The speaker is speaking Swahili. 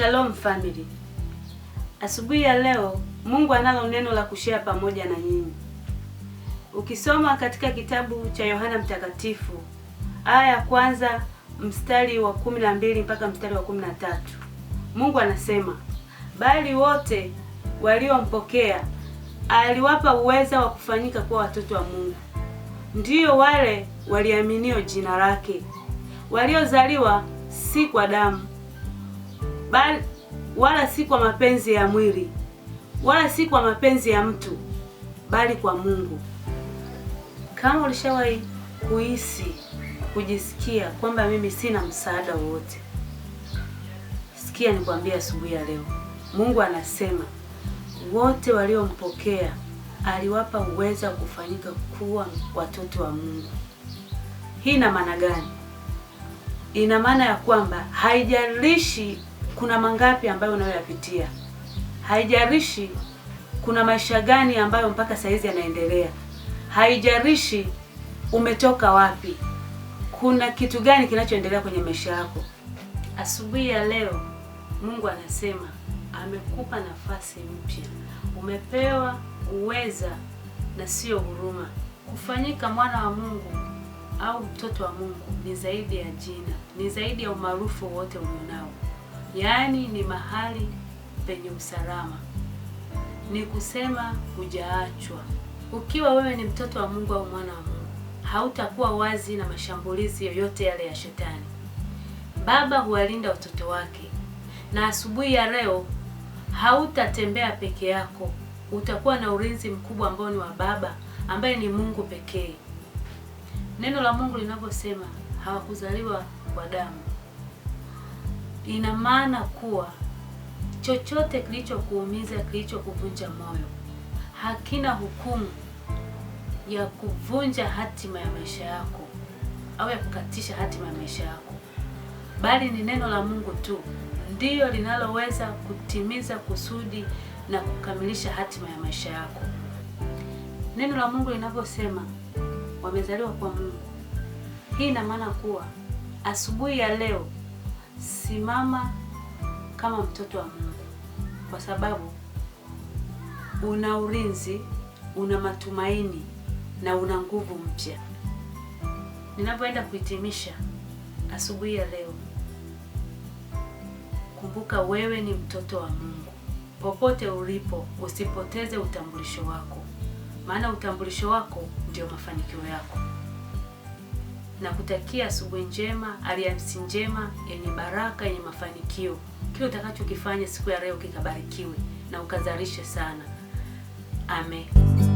Shalom family. Asubuhi ya leo Mungu analo neno la kushare pamoja na nyinyi. Ukisoma katika kitabu cha Yohana Mtakatifu aya ya kwanza mstari wa 12 mpaka mstari wa 13. Mungu anasema, bali wote waliompokea aliwapa uweza wa kufanyika kuwa watoto wa Mungu. Ndiyo wale waliaminio jina lake, waliozaliwa si kwa damu, bali wala si kwa mapenzi ya mwili, wala si kwa mapenzi ya mtu, bali kwa Mungu. Kama ulishawahi kujisikia kwamba mimi sina msaada wowote, sikia nikwambie asubuhi ya leo, Mungu anasema wote waliompokea aliwapa uwezo wa kufanyika kuwa watoto wa Mungu. Hii ina maana gani? Ina maana ya kwamba haijalishi kuna mangapi ambayo unayoyapitia, haijalishi kuna maisha gani ambayo mpaka saizi yanaendelea, haijalishi umetoka wapi, kuna kitu gani kinachoendelea kwenye maisha yako. Asubuhi ya leo Mungu anasema amekupa nafasi mpya, umepewa uweza na sio huruma. Kufanyika mwana wa Mungu au mtoto wa Mungu ni zaidi ya jina, ni zaidi ya umaarufu wote ulionao. Yaani ni mahali penye usalama, ni kusema hujaachwa. Ukiwa wewe ni mtoto wa Mungu au mwana wa Mungu, hautakuwa wazi na mashambulizi yoyote yale ya shetani. Baba huwalinda watoto wake, na asubuhi ya leo hautatembea peke yako, utakuwa na ulinzi mkubwa ambao ni wa Baba ambaye ni Mungu pekee. Neno la Mungu linaposema hawakuzaliwa kwa damu, ina maana kuwa chochote kilichokuumiza, kilichokuvunja moyo, hakina hukumu ya kuvunja hatima ya maisha yako au ya kukatisha hatima ya maisha yako, bali ni neno la Mungu tu ndiyo linaloweza kutimiza kusudi na kukamilisha hatima ya maisha yako. Neno la Mungu linaposema wamezaliwa kwa Mungu, hii ina maana kuwa asubuhi ya leo simama kama mtoto wa Mungu, kwa sababu una ulinzi, una matumaini na una nguvu mpya. Ninapoenda kuhitimisha asubuhi ya leo, kumbuka wewe ni mtoto wa Mungu. Popote ulipo, usipoteze utambulisho wako, maana utambulisho wako ndio mafanikio yako. Na kutakia asubuhi njema, Alhamisi njema, yenye baraka, yenye mafanikio. Kile utakachokifanya siku ya leo kikabarikiwe na ukazalishe sana. Amen.